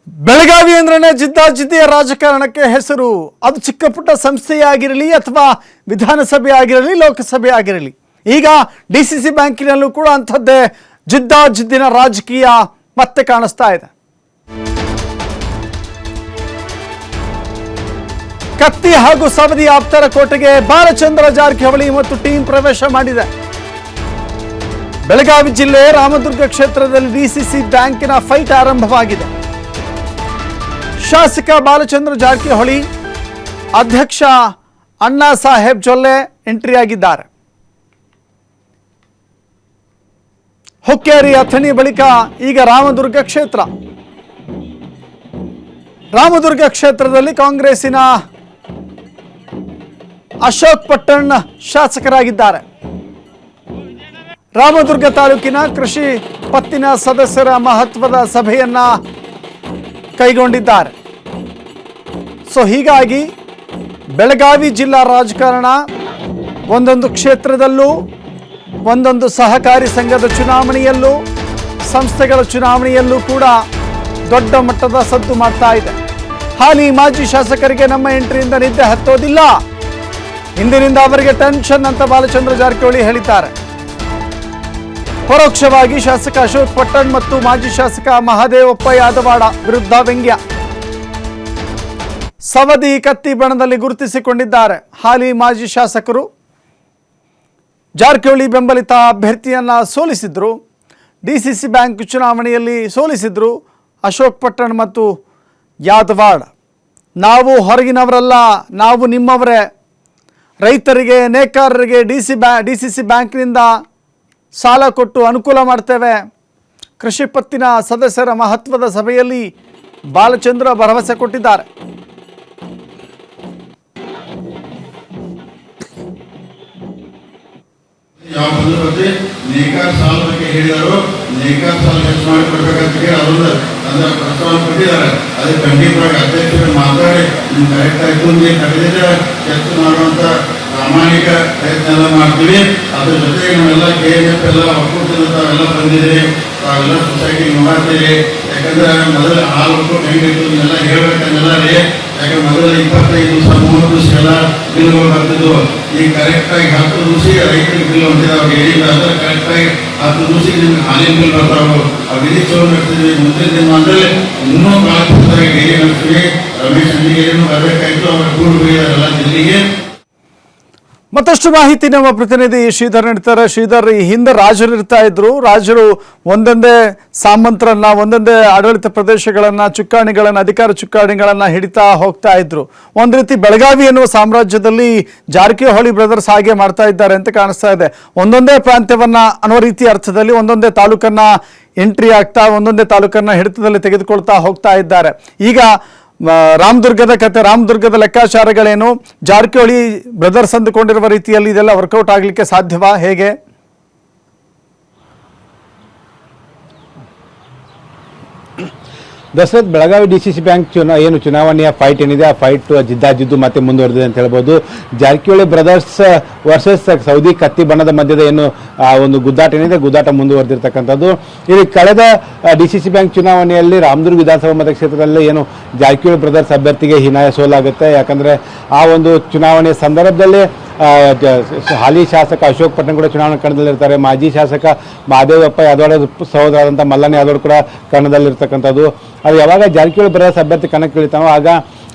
ಬೆಳಗಾವಿ ಅಂದ್ರೇ ಜಿದ್ದಾಜಿದ್ದಿಯ ರಾಜಕಾರಣಕ್ಕೆ ಹೆಸರು. ಅದು ಚಿಕ್ಕ ಪುಟ್ಟ ಸಂಸ್ಥೆಯೇ ಆಗಿರಲಿ ಅಥವಾ ವಿಧಾನಸಭೆ ಆಗಿರಲಿ ಲೋಕಸಭೆ ಆಗಿರಲಿ. ಈಗ ಡಿಸಿಸಿ ಬ್ಯಾಂಕಿನಲ್ಲೂ ಕೂಡ ಅಂಥದ್ದೇ ಜಿದ್ದಾಜಿದ್ದಿನ ರಾಜಕೀಯ ಮತ್ತೆ ಕಾಣಿಸ್ತಾ ಇದೆ. ಕತ್ತಿ ಹಾಗೂ ಸವದಿ ಆಪ್ತರ ಕೋಟೆಗೆ ಬಾಲಚಂದ್ರ ಜಾರಕಿಹೊಳಿ ಮತ್ತು ಟೀಮ್ ಪ್ರವೇಶ ಮಾಡಿದೆ. ಬೆಳಗಾವಿ ಜಿಲ್ಲೆ ರಾಮದುರ್ಗ ಕ್ಷೇತ್ರದಲ್ಲಿ ಡಿಸಿಸಿ ಬ್ಯಾಂಕಿನ ಫೈಟ್ ಆರಂಭವಾಗಿದೆ. ಶಾಸಕ ಬಾಲಚಂದ್ರ ಜಾರಕಿಹೊಳಿ, ಅಧ್ಯಕ್ಷ ಅಣ್ಣಾ ಸಾಹೇಬ್ ಜೊಲ್ಲೆ ಎಂಟ್ರಿ ಆಗಿದ್ದಾರೆ. ಹುಕ್ಕೇರಿ ಅಥಣಿ ಬಳಿಕ ಈಗ ರಾಮದುರ್ಗ ಕ್ಷೇತ್ರ. ರಾಮದುರ್ಗ ಕ್ಷೇತ್ರದಲ್ಲಿ ಕಾಂಗ್ರೆಸ್ಸಿನ ಅಶೋಕ್ ಪಟ್ಟಣ್ ಶಾಸಕರಾಗಿದ್ದಾರೆ. ರಾಮದುರ್ಗ ತಾಲೂಕಿನ ಕೃಷಿ ಪತ್ತಿನ ಸದಸ್ಯರ ಮಹತ್ವದ ಸಭೆಯನ್ನ ಕೈಗೊಂಡಿದ್ದಾರೆ. ಹೀಗಾಗಿ ಬೆಳಗಾವಿ ಜಿಲ್ಲಾ ರಾಜಕಾರಣ ಒಂದೊಂದು ಕ್ಷೇತ್ರದಲ್ಲೂ, ಒಂದೊಂದು ಸಹಕಾರಿ ಸಂಘದ ಚುನಾವಣೆಯಲ್ಲೂ, ಸಂಸ್ಥೆಗಳ ಚುನಾವಣೆಯಲ್ಲೂ ಕೂಡ ದೊಡ್ಡ ಮಟ್ಟದ ಸದ್ದು ಮಾಡ್ತಾ ಇದೆ. ಹಾಲಿ ಮಾಜಿ ಶಾಸಕರಿಗೆ ನಮ್ಮ ಎಂಟ್ರಿಯಿಂದ ನಿದ್ದೆ ಹತ್ತೋದಿಲ್ಲ, ಇಂದಿನಿಂದ ಅವರಿಗೆ ಟೆನ್ಷನ್ ಅಂತ ಬಾಲಚಂದ್ರ ಜಾರಕಿಹೊಳಿ ಹೇಳಿದ್ದಾರೆ. ಪರೋಕ್ಷವಾಗಿ ಶಾಸಕ ಅಶೋಕ್ ಪಟ್ಟಣ್ ಮತ್ತು ಮಾಜಿ ಶಾಸಕ ಮಹದೇವಪ್ಪ ಯಾದವಾಡ ವಿರುದ್ಧ ವ್ಯಂಗ್ಯ. ಸವದಿ ಕತ್ತಿ ಬಣದಲ್ಲಿ ಗುರುತಿಸಿಕೊಂಡಿದ್ದಾರೆ. ಹಾಲಿ ಮಾಜಿ ಶಾಸಕರು ಜಾರಕಿಹೊಳಿ ಬೆಂಬಲಿತ ಅಭ್ಯರ್ಥಿಯನ್ನ ಸೋಲಿಸಿದ್ರು, ಡಿಸಿಸಿ ಬ್ಯಾಂಕ್ ಚುನಾವಣೆಯಲ್ಲಿ ಸೋಲಿಸಿದ್ರು ಅಶೋಕ್ ಪಟ್ಟಣ್ ಮತ್ತು ಯಾದವಾಡ. ನಾವು ಹೊರಗಿನವರಲ್ಲ, ನಾವು ನಿಮ್ಮವರೇ. ರೈತರಿಗೆ, ನೇಕಾರರಿಗೆ ಡಿಸಿಸಿ ಬ್ಯಾಂಕ್ನಿಂದ ಸಾಲ ಕೊಟ್ಟು ಅನುಕೂಲ ಮಾಡ್ತೇವೆ. ಕೃಷಿ ಪತ್ತಿನ ಸದಸ್ಯರ ಮಹತ್ವದ ಸಭೆಯಲ್ಲಿ ಬಾಲಚಂದ್ರ ಭರವಸೆ ಕೊಟ್ಟಿದ್ದಾರೆ. ಯಾವ ಬಗ್ಗೆ ನೇಕಾರ ಸಾಲ ಬಗ್ಗೆ ಹೇಳಿದಾರೋ, ನೇಕಾರ ಸಾಲ ಹೆಚ್ಚು ಮಾಡಿ ಕೊಡ್ಬೇಕಂತ ಹೇಳಿ ಅದೊಂದು ಅದರ ಪ್ರಸ್ತಾವ ಕೊಟ್ಟಿದ್ದಾರೆ. ಅದು ಖಂಡಿತವಾಗಿ ಅಧ್ಯಕ್ಷರು ಮಾತಾಡಿ ಕರೆಕ್ಟ್ ಆಯ್ತು ಕರೆದಿದ್ರೆ ಹೆಚ್ಚು ಮಾಡುವಂತ ಪ್ರಾಮಾಣಿಕ ಪ್ರಯತ್ನ ಎಲ್ಲ ಮಾಡ್ತೀವಿ. ಅದ್ರ ಜೊತೆಗೆ ನಾವೆಲ್ಲ KNF ಎಲ್ಲ ಒಕ್ಕೂಟದ ತಾವೆಲ್ಲ ಬಂದಿದ್ದೀರಿ, ತಾವೆಲ್ಲ ಸೊಸೈಟಿ ಮಾಡ್ತೀರಿ. ಯಾಕಂದ್ರೆ ಮೊದಲು ಹಾಲು ಒಕ್ಕೂಟ ಹೆಂಗಿತ್ತು ಎಲ್ಲ ಹೇಳ್ಬೇಕಂದೆಲ್ಲ ರೀ. ಯಾಕಂದ್ರೆ ಮೊದಲು 25 ದಿವಸ 30 ದಿವಸ ಎಲ್ಲ ಬಿಲ್ಗಳು ಬರ್ತಿದ್ವು. ಈಗ ಕರೆಕ್ಟಾಗಿ 10 ದಿವಸ ರೈತರಿಗೆ ಬಿಲ್ ಹೊಂದಿದಾವೆ. ಹೇಳಿದ್ರೆ ಕರೆಕ್ಟಾಗಿ 10 ದಿವಸಕ್ಕೆ ನಿಮ್ಗೆ ಹಾಲಿನ ಬಿಲ್ ಬರ್ತಾವೆ. ಆ ವಿಧಿ ಚಲೋ ನಡೆಸ್ತೀವಿ. ಮುಂದಿನ ದಿನ ಅಂದ್ರೆ ಇನ್ನೂ ಭಾಳ ಪುಸ್ತಕವಾಗಿ ಡೈರಿ ನಡೆಸ್ತೀವಿ. ರಮೇಶ್ ಅಂಜಿಗೇರಿನೂ ಬರಬೇಕಾಯ್ತು, ಅವ್ರ ಕೂಡು ಬೀಳಲ್ಲ ಜಿಲ್ಲೆಗೆ. ಮತ್ತಷ್ಟು ಮಾಹಿತಿ ನಮ್ಮ ಪ್ರತಿನಿಧಿ ಶ್ರೀಧರ್ ನೀಡ್ತಾರೆ. ಶ್ರೀಧರ್, ಈ ಹಿಂದೆ ರಾಜರು ಇರ್ತಾ ಇದ್ರು, ರಾಜರು ಒಂದೊಂದೇ ಸಾಮಂತರನ್ನ, ಒಂದೊಂದೇ ಆಡಳಿತ ಪ್ರದೇಶಗಳನ್ನ, ಚುಕ್ಕಾಣಿಗಳನ್ನ, ಅಧಿಕಾರ ಚುಕ್ಕಾಣಿಗಳನ್ನ ಹಿಡಿತಾ ಹೋಗ್ತಾ ಇದ್ರು. ಒಂದ್ ರೀತಿ ಬೆಳಗಾವಿ ಎನ್ನುವ ಸಾಮ್ರಾಜ್ಯದಲ್ಲಿ ಜಾರಕಿಹೊಳಿ ಬ್ರದರ್ಸ್ ಹಾಗೆ ಮಾಡ್ತಾ ಇದ್ದಾರೆ ಅಂತ ಕಾಣಿಸ್ತಾ ಇದೆ. ಒಂದೊಂದೇ ಪ್ರಾಂತ್ಯವನ್ನ ಅನ್ನೋ ರೀತಿ ಅರ್ಥದಲ್ಲಿ ಒಂದೊಂದೇ ತಾಲೂಕನ್ನ ಎಂಟ್ರಿ ಆಗ್ತಾ, ಒಂದೊಂದೇ ತಾಲೂಕನ್ನ ಹಿಡಿತದಲ್ಲಿ ತೆಗೆದುಕೊಳ್ತಾ ಹೋಗ್ತಾ ಇದ್ದಾರೆ. ಈಗ ರಾಮದುರ್ಗದ ಕತೆ, ರಾಮದುರ್ಗದ ಲೆಕ್ಕಾಚಾರಗಳೇನು? ಜಾರಕಿಹೊಳಿ ಬ್ರದರ್ಸ್ ಅಂದುಕೊಂಡಿರುವ ರೀತಿಯಲ್ಲಿ ಇದೆಲ್ಲ ವರ್ಕೌಟ್ ಆಗಲಿಕ್ಕೆ ಸಾಧ್ಯವಾ, ಹೇಗೆ? ದಸರತ್ ಬೆಳಗಾವಿ ಡಿಸಿಸಿ ಬ್ಯಾಂಕ್ ಚುನಾವಣೆಯ ಫೈಟ್ ಏನಿದೆ, ಆ ಫೈಟ್ ಜಿದ್ದಾಜಿದ್ದು ಮತ್ತೆ ಮುಂದುವರೆದಿದೆ ಅಂತ ಹೇಳ್ಬೋದು. ಜಾರಕಿಹೊಳಿ ಬ್ರದರ್ಸ್ ವರ್ಸಸ್ ಸೌದಿ ಕತ್ತಿ ಬಣ್ಣದ ಮಧ್ಯದ ಏನು ಒಂದು ಗುದ್ದಾಟ ಏನಿದೆ, ಗುದ್ದಾಟ ಮುಂದುವರೆದಿರ್ತಕ್ಕಂಥದ್ದು. ಇಲ್ಲಿ ಕಳೆದ ಡಿಸಿಸಿ ಬ್ಯಾಂಕ್ ಚುನಾವಣೆಯಲ್ಲಿ ರಾಮದುರ್ಗ ವಿಧಾನಸಭಾ ಮತಕ್ಷೇತ್ರದಲ್ಲಿ ಏನು ಜಾರಕಿಹೊಳಿ ಬ್ರದರ್ಸ್ ಅಭ್ಯರ್ಥಿಗೆ ಹೀನಾಯ ಸೋಲಾಗುತ್ತೆ. ಯಾಕಂದ್ರೆ ಆ ಒಂದು ಚುನಾವಣೆಯ ಸಂದರ್ಭದಲ್ಲಿ ಹಾಲಿ ಶಾಸಕ ಅಶೋಕ್ ಪಟ್ಟಣ್ ಕೂಡ ಚುನಾವಣಾ ಕಣದಲ್ಲಿರ್ತಾರೆ. ಮಾಜಿ ಶಾಸಕ ಮಹದೇವಪ್ಪ ಯಾದವಾಡ ಸಹೋದರಾದಂಥ ಮಲ್ಲಣ್ಣ ಯಾದವಾಡ ಕೂಡ ಕಣದಲ್ಲಿರ್ತಕ್ಕಂಥದ್ದು. ಅದು ಯಾವಾಗ ಜಾರಕಿಹೊಳಿ ಬ್ರದರ್ಸ್ ಅಭ್ಯರ್ಥಿ ಕಣಕ್ಕೆ ಇಳಿತಾನೋ ಆಗ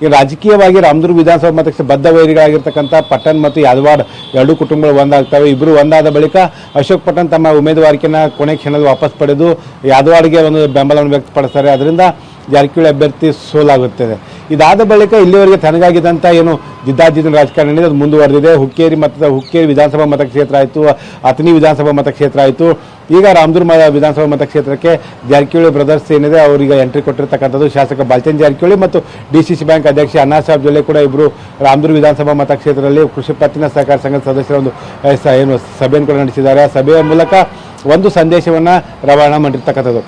ಈ ರಾಜಕೀಯವಾಗಿ ರಾಮದುರ್ಗ ವಿಧಾನಸಭಾ ಮತಕ್ಷೇತ್ರ ಬದ್ಧ ವೈರಿಗಳಾಗಿರ್ತಕ್ಕಂಥ ಪಟ್ಟಣ್ ಮತ್ತು ಯಾದವಾಡ್ ಎರಡೂ ಕುಟುಂಬಗಳು ಒಂದಾಗ್ತವೆ. ಇಬ್ಬರು ಒಂದಾದ ಬಳಿಕ ಅಶೋಕ್ ಪಟ್ಟಣ್ ತಮ್ಮ ಉಮೇದುವಾರಿಕೆಯನ್ನು ಕೊನೆ ಕ್ಷಣದಲ್ಲಿ ವಾಪಸ್ ಪಡೆದು ಯಾದವಾಡ್ಗೆ ಒಂದು ಬೆಂಬಲವನ್ನು ವ್ಯಕ್ತಪಡಿಸ್ತಾರೆ. ಅದರಿಂದ ಜಾರಕಿಹೊಳಿ ಅಭ್ಯರ್ಥಿ ಸೋಲಾಗುತ್ತದೆ. ಇದಾದ ಬಳಿಕ ಇಲ್ಲಿವರೆಗೆ ತನಗಾಗಿದ್ದಂಥ ಏನು ಜಿದ್ದಾಜಿದ್ದಿನ ರಾಜಕಾರಣ ಏನಿದೆ ಅದು ಮುಂದುವರೆದಿದೆ. ಹುಕ್ಕೇರಿ ವಿಧಾನಸಭಾ ಮತಕ್ಷೇತ್ರ ಆಯಿತು, ಅಥಣಿ ವಿಧಾನಸಭಾ ಮತಕ್ಷೇತ್ರ ಆಯಿತು. ಈಗ ರಾಮದುರ್ಗ ವಿಧಾನಸಭಾ ಮತಕ್ಷೇತ್ರಕ್ಕೆ ಜಾರಕಿಹೊಳಿ ಬ್ರದರ್ಸ್ ಏನಿದೆ ಅವರಿಗೆ ಎಂಟ್ರಿ ಕೊಟ್ಟಿರ್ತಕ್ಕಂಥದ್ದು. ಶಾಸಕ ಬಾಲಚಂದ್ರ ಜಾರಕಿಹೊಳಿ ಮತ್ತು ಡಿಸಿಸಿ ಬ್ಯಾಂಕ್ ಅಧ್ಯಕ್ಷ ಅಣ್ಣಾ ಸಾಹೇಬ್ ಜೊಲ್ಲೆ ಕೂಡ ಇಬ್ಬರು ರಾಮದುರ್ಗ ವಿಧಾನಸಭಾ ಮತಕ್ಷೇತ್ರದಲ್ಲಿ ಕೃಷಿ ಪತ್ತಿನ ಸಹಕಾರ ಸಂಘದ ಸದಸ್ಯರ ಒಂದು ಏನು ಸಭೆಯನ್ನು ಕೂಡ ನಡೆಸಿದ್ದಾರೆ. ಆ ಸಭೆಯ ಮೂಲಕ ಒಂದು ಸಂದೇಶವನ್ನು ರವಾನೆ ಮಾಡಿರ್ತಕ್ಕಂಥದ್ದು.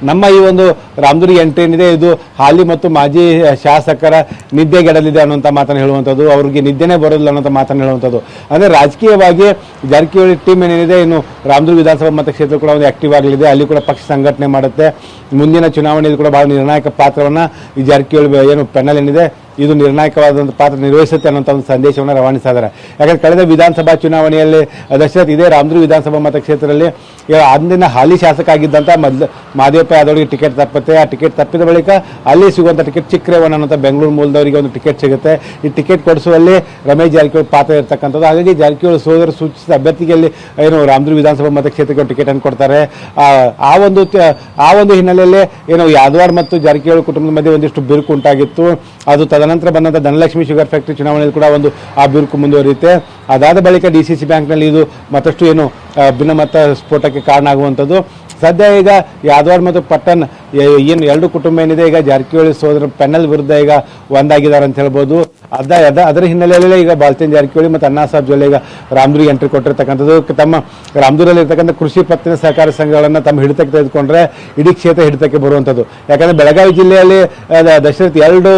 ನಮ್ಮ ಈ ಒಂದು ರಾಮದುರ್ಗ ಎಂಟ್ರಿ ಏನಿದೆ ಇದು ಹಾಲಿ ಮತ್ತು ಮಾಜಿ ಶಾಸಕರ ನಿದ್ದೆಗೆಡಲಿದೆ ಅನ್ನುವಂಥ ಮಾತನ್ನು ಹೇಳುವಂಥದ್ದು, ಅವ್ರಿಗೆ ನಿದ್ದೆನೇ ಬರೋದಿಲ್ಲ ಅನ್ನೋಂಥ ಮಾತನ್ನು ಹೇಳುವಂಥದ್ದು. ಅಂದರೆ ರಾಜಕೀಯವಾಗಿ ಜಾರಕಿಹೊಳಿ ಟೀಮ್ ಏನಿದೆ ಇನ್ನು ರಾಮದುರ್ಗ ವಿಧಾನಸಭಾ ಮತಕ್ಷೇತ್ರ ಕೂಡ ಒಂದು ಆಕ್ಟಿವ್ ಆಗಲಿದೆ. ಅಲ್ಲಿ ಕೂಡ ಪಕ್ಷ ಸಂಘಟನೆ ಮಾಡುತ್ತೆ. ಮುಂದಿನ ಚುನಾವಣೆಯಲ್ಲಿ ಕೂಡ ಬಹಳ ನಿರ್ಣಾಯಕ ಪಾತ್ರವನ್ನು ಈ ಜಾರಕಿಹೊಳಿ ಏನು ಪ್ಯಾನಲ್ ಏನಿದೆ ಇದು ನಿರ್ಣಾಯಕವಾದಂಥ ಪಾತ್ರ ನಿರ್ವಹಿಸುತ್ತೆ ಅನ್ನೋಂಥ ಒಂದು ಸಂದೇಶವನ್ನು ರವಾನಿಸಿದ್ದಾರೆ. ಯಾಕಂದ್ರೆ ಕಳೆದ ವಿಧಾನಸಭಾ ಚುನಾವಣೆಯಲ್ಲಿ ದಶರಥ್ ಇದೇ ರಾಮದುರ್ಗ ವಿಧಾನಸಭಾ ಮತಕ್ಷೇತ್ರದಲ್ಲಿ ಅಂದಿನ ಹಾಲಿ ಶಾಸಕ ಆಗಿದ್ದಂಥ ಮಹದೇವಪ್ಪ ಯಾದವ್ರಿಗೆ ಟಿಕೆಟ್ ತಪ್ಪುತ್ತೆ. ಆ ಟಿಕೆಟ್ ತಪ್ಪಿದ ಬಳಿಕ ಅಲ್ಲಿ ಸಿಗುವಂಥ ಟಿಕೆಟ್ ಚಿಕ್ಕರೇವಣ್ಣ ಅನ್ನೋಂಥ ಬೆಂಗಳೂರು ಮೂಲದವರಿಗೆ ಒಂದು ಟಿಕೆಟ್ ಸಿಗುತ್ತೆ. ಈ ಟಿಕೆಟ್ ಕೊಡಿಸುವಲ್ಲಿ ರಮೇಶ್ ಜಾರಕಿಹೊಳಿ ಪಾತ್ರ ಇರ್ತಕ್ಕಂಥದ್ದು. ಹಾಗಾಗಿ ಜಾರಕಿಹೊಳಿ ಸೋದರ ಸೂಚಿಸಿದ ಅಭ್ಯರ್ಥಿಗೆ ಅಲ್ಲಿ ಏನು ರಾಮದುರ್ಗ ವಿಧಾನಸಭಾ ಮತಕ್ಷೇತ್ರಕ್ಕೆ ಟಿಕೆಟ್ ಅನ್ನು ಕೊಡ್ತಾರೆ. ಆ ಒಂದು ಹಿನ್ನೆಲೆಯಲ್ಲಿ ಏನು ಯಾದವಾಡ ಮತ್ತು ಜಾರಕಿಹೊಳಿ ಕುಟುಂಬದ ಮಧ್ಯೆ ಒಂದಿಷ್ಟು ಬಿರುಕು ಉಂಟಾಗಿತ್ತು. ಅದು ತದನಂತರ ಬಂದಂಥ ಧನಲಕ್ಷ್ಮಿ ಶುಗರ್ ಫ್ಯಾಕ್ಟರಿ ಚುನಾವಣೆಯಲ್ಲಿ ಕೂಡ ಒಂದು ಆ ಬಿರುಕು ಮುಂದುವರಿಯುತ್ತೆ. ಅದಾದ ಬಳಿಕ DCC ಬ್ಯಾಂಕ್ನಲ್ಲಿ ಇದು ಮತ್ತಷ್ಟು ಏನು ಭಿನ್ನಮತ ಸ್ಫೋಟಕ್ಕೆ ಕಾರಣ ಆಗುವಂಥದ್ದು. ಸದ್ಯ ಈಗ ಯಾದವಾಡ ಮತ್ತು ಪಟ್ಟಣ್ ಏನು ಎರಡು ಕುಟುಂಬ ಏನಿದೆ ಈಗ ಜಾರಕಿಹೊಳಿ ಸೋದರ ಪ್ಯಾನಲ್ ವಿರುದ್ಧ ಈಗ ಒಂದಾಗಿದ್ದಾರೆ ಅಂತ ಹೇಳ್ಬೋದು. ಅದರ ಹಿನ್ನೆಲೆಯಲ್ಲಿ ಈಗ ಬಾಲ್ಚಂದ್ ಜಾರಕಿಹೊಳಿ ಮತ್ತು ಅಣ್ಣಾ ಸಾಹೇಬ್ ಜೊಲ್ಲೆ ಈಗ ರಾಮದುರ್ಗ ಎಂಟ್ರಿ ಕೊಟ್ಟಿರ್ತಕ್ಕಂಥದ್ದು. ತಮ್ಮ ರಾಮದುರ್ಗಲ್ಲಿ ಇರ್ತಕ್ಕಂಥ ಕೃಷಿ ಪತ್ತಿನ ಸಹಕಾರ ಸಂಘಗಳನ್ನು ತಮ್ಮ ಹಿಡಿತಕ್ಕೆ ತೆಗೆದುಕೊಂಡ್ರೆ ಇಡೀ ಕ್ಷೇತ್ರ ಹಿಡಿತಕ್ಕೆ ಬರುವಂಥದ್ದು. ಯಾಕಂದರೆ ಬೆಳಗಾವಿ ಜಿಲ್ಲೆಯಲ್ಲಿ ದಶರಥ್ ಎರಡು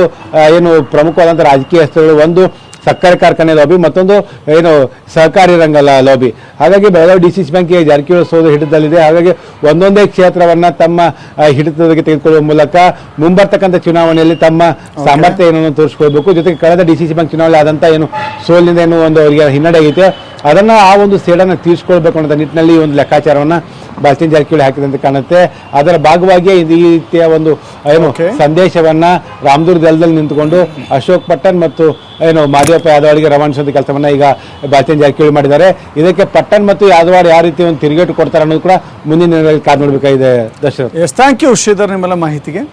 ಏನು ಪ್ರಮುಖವಾದಂಥ ರಾಜಕೀಯ ಹಸ್ತಗಳು, ಒಂದು ಸಕ್ಕರೆ ಕಾರ್ಖಾನೆ ಲಾಬಿ, ಮತ್ತೊಂದು ಏನು ಸಹಕಾರಿ ರಂಗ ಲಾಬಿ. ಹಾಗಾಗಿ ಬೆಳಗಾವಿ DCC ಬ್ಯಾಂಕ್ಗೆ ಜಾರಕಿಹೊಳಿ ಸೋದರ ಹಿಡಿತದಲ್ಲಿದೆ. ಹಾಗಾಗಿ ಒಂದೊಂದೇ ಕ್ಷೇತ್ರವನ್ನು ತಮ್ಮ ಹಿಡಿತಕ್ಕೆ ತೆಗೆದುಕೊಳ್ಳುವ ಮೂಲಕ ಮುಂಬರ್ತಕ್ಕಂಥ ಚುನಾವಣೆಯಲ್ಲಿ ತಮ್ಮ ಸಾಮರ್ಥ್ಯ ಏನನ್ನು ತೋರಿಸ್ಕೊಳ್ಬೇಕು. ಜೊತೆಗೆ ಕಳೆದ DCC ಬ್ಯಾಂಕ್ ಚುನಾವಣೆ ಆದಂಥ ಏನು ಸೋಲಿನಿಂದ ಏನು ಒಂದು ಅವರಿಗೆ ಹಿನ್ನಡೆ ಆಗೈತೆ ಅದನ್ನು ಆ ಒಂದು ಸೇಡನ್ನು ತೀರಿಸ್ಕೊಳ್ಬೇಕು ಅನ್ನೋ ನಿಟ್ಟಿನಲ್ಲಿ ಒಂದು ಲೆಕ್ಕಾಚಾರವನ್ನು ಬಾಲ್ಚಂದ್ ಜಾರಕಿಹೊಳಿ ಹಾಕಿದಂತೆ ಕಾಣುತ್ತೆ. ಅದರ ಭಾಗವಾಗಿ ಈ ರೀತಿಯ ಒಂದು ಏನು ಸಂದೇಶವನ್ನ ರಾಮದುರ್ಗ ನೆಲದಲ್ಲಿ ನಿಂತುಕೊಂಡು ಅಶೋಕ್ ಪಟ್ಟಣ್ ಮತ್ತು ಏನು ಮಹದೇವಪ್ಪ ಯಾದವಾಡಿಗೆ ರವಾನಿಸುವಂಥ ಕೆಲಸವನ್ನ ಈಗ ಬಾಲ್ಚಂದ್ ಜಾರಕಿಹೊಳಿ ಮಾಡಿದ್ದಾರೆ. ಇದಕ್ಕೆ ಪಟ್ಟಣ್ ಮತ್ತು ಯಾದವಾಡ ಯಾವ ರೀತಿ ಒಂದು ತಿರುಗೇಟು ಕೊಡ್ತಾರೆ ಅನ್ನೋದು ಕೂಡ ಮುಂದಿನ ದಿನಗಳಲ್ಲಿ ಕಾದು ನೋಡಬೇಕಾಗಿದೆ. ದಶರಥ್, ಥ್ಯಾಂಕ್ ಯು ಶ್ರೀಧರ್ ನಿಮ್ಮೆಲ್ಲ ಮಾಹಿತಿಗೆ.